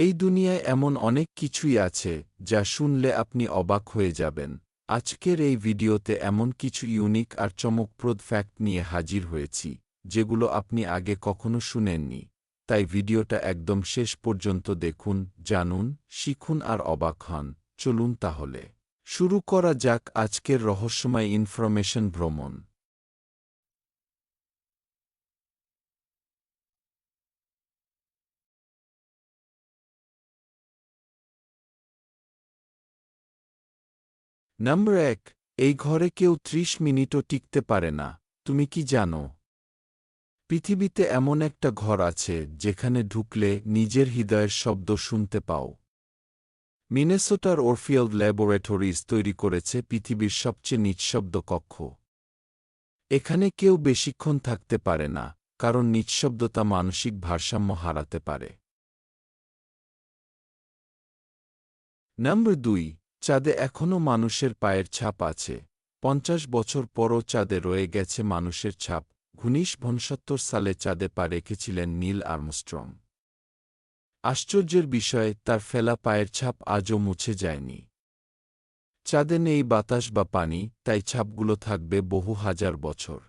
এই দুনিয়ায় এমন অনেক কিছুই আছে যা শুনলে আপনি অবাক হয়ে যাবেন। আজকের এই ভিডিওতে এমন কিছু ইউনিক আর চমকপ্রদ ফ্যাক্ট নিয়ে হাজির হয়েছি যেগুলো আপনি আগে কখনো শুনেননি। তাই ভিডিওটা একদম শেষ পর্যন্ত দেখুন, জানুন, শিখুন আর অবাক হন। চলুন তাহলে শুরু করা যাক আজকের রহস্যময় ইনফরমেশন ভ্রমণ। নম্বর ১, এই ঘরে কেউ ৩০ মিনিটও টিকতে পারে না। তুমি কি জানো? পৃথিবীতে এমন একটা ঘর আছে যেখানে ঢুকলে নিজের হৃদয়ের শব্দ শুনতে পাও। মিনেসোটার ওরফিল্ড ল্যাবরেটরিজ তৈরি করেছে পৃথিবীর সবচেয়ে নিঃশব্দ কক্ষ। এখানে কেউ বেশিক্ষণ থাকতে পারে না, কারণ নিঃশব্দতা মানসিক ভারসাম্য হারাতে পারে। নম্বর ২, চাঁদে এখনও মানুষের পায়ের ছাপ আছে। ৫০ বছর পরও চাঁদে রয়ে গেছে মানুষের ছাপ। ১৯৬৯ সালে চাঁদে পা রেখেছিলেন নীল আর্মস্ট্রং। আশ্চর্যের বিষয়, তার ফেলা পায়ের ছাপ আজও মুছে যায়নি। চাঁদে নেই বাতাস বা পানি, তাই ছাপগুলো থাকবে বহু হাজার বছর।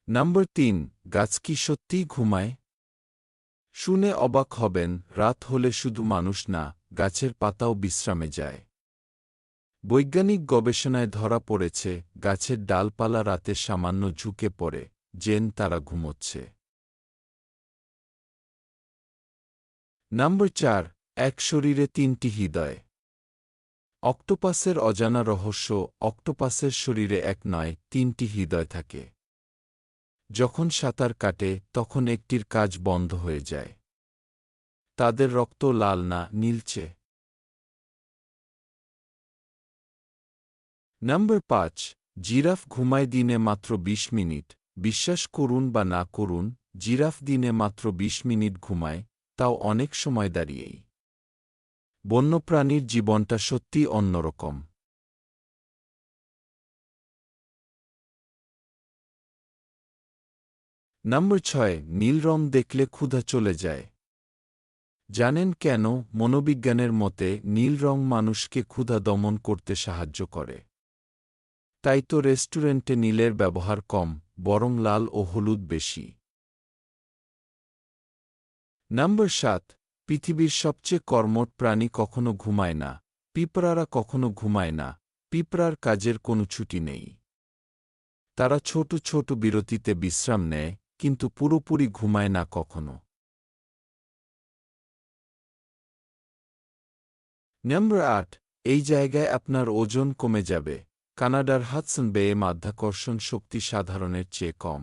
নম্বর ৩, গাছ কি সত্যিই ঘুমায়? শুনে অবাক হবেন, রাত হলে শুধু মানুষ না, গাছের পাতাও বিশ্রামে যায়। বৈজ্ঞানিক গবেষণায় ধরা পড়েছে, গাছের ডালপালা রাতে সামান্য ঝুঁকে পড়ে, যেন তারা ঘুমোচ্ছে। নম্বর ৪, এক শরীরে ৩টি হৃদয়। অক্টোপাসের অজানা রহস্য, অক্টোপাসের শরীরে এক নয় ৩টি হৃদয় থাকে। যখন সাঁতার কাটে তখন একটির কাজ বন্ধ হয়ে যায়। তাদের রক্ত লাল না, নীলচে। নম্বর ৫, জিরাফ ঘুমায় দিনে মাত্র ২০ মিনিট। বিশ্বাস করুন বা না করুন, জিরাফ দিনে মাত্র ২০ মিনিট ঘুমায়, তাও অনেক সময় দাঁড়িয়েই। বন্যপ্রাণীর জীবনটা সত্যিই অন্যরকম। নম্বর ৬, নীল রং দেখলে ক্ষুধা চলে যায়। জানেন কেন? মনোবিজ্ঞানের মতে নীল রং মানুষকে ক্ষুধা দমন করতে সাহায্য করে। তাই তো রেস্টুরেন্টে নীলের ব্যবহার কম, বরং লাল ও হলুদ বেশি। নম্বর ৭, পৃথিবীর সবচেয়ে কর্মঠ প্রাণী কখনো ঘুমায় না। পিঁপড়ারা কখনো ঘুমায় না। পিঁপড়ার কাজের কোনো ছুটি নেই। তারা ছোট ছোট বিরতিতে বিশ্রাম নেয়, কিন্তু পুরোপুরি ঘুমায় না কখনো। নম্বর ৮, এই জায়গায় আপনার ওজন কমে যাবে। কানাডার হাডসন বেয়ে মাধ্যাকর্ষণ শক্তি সাধারণের চেয়ে কম।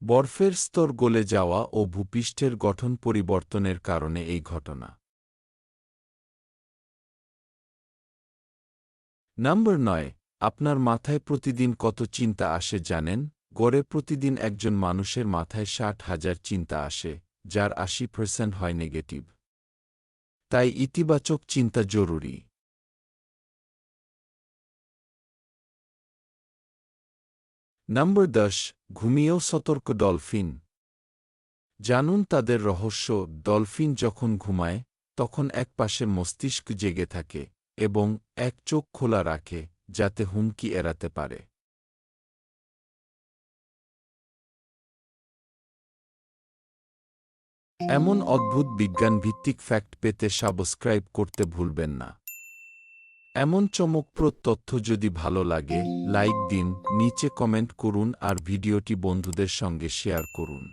বরফের স্তর গলে যাওয়া ও ভূপৃষ্ঠের গঠন পরিবর্তনের কারণে এই ঘটনা। নম্বর ৯, আপনার মাথায় প্রতিদিন কত চিন্তা আসে জানেন? গড়ে প্রতিদিন একজন মানুষের মাথায় ৬০,০০০ চিন্তা আসে, যার ৮০% হয় নেগেটিভ। তাই ইতিবাচক চিন্তা জরুরি। নম্বর ১০, ঘুমিয়েও সতর্ক ডলফিন। জানুন তাদের রহস্য। ডলফিন যখন ঘুমায় তখন এক পাশে মস্তিষ্ক জেগে থাকে এবং এক চোখ খোলা রাখে, যাতে হুমকি এড়াতে পারে। এমন অদ্ভুত বিজ্ঞানভিত্তিক ফ্যাক্ট পেতে সাবস্ক্রাইব করতে ভুলবেন না। এমন চমকপ্রদ তথ্য যদি ভালো লাগে, লাইক দিন, নিচে কমেন্ট করুন আর ভিডিওটি বন্ধুদের সঙ্গে শেয়ার করুন।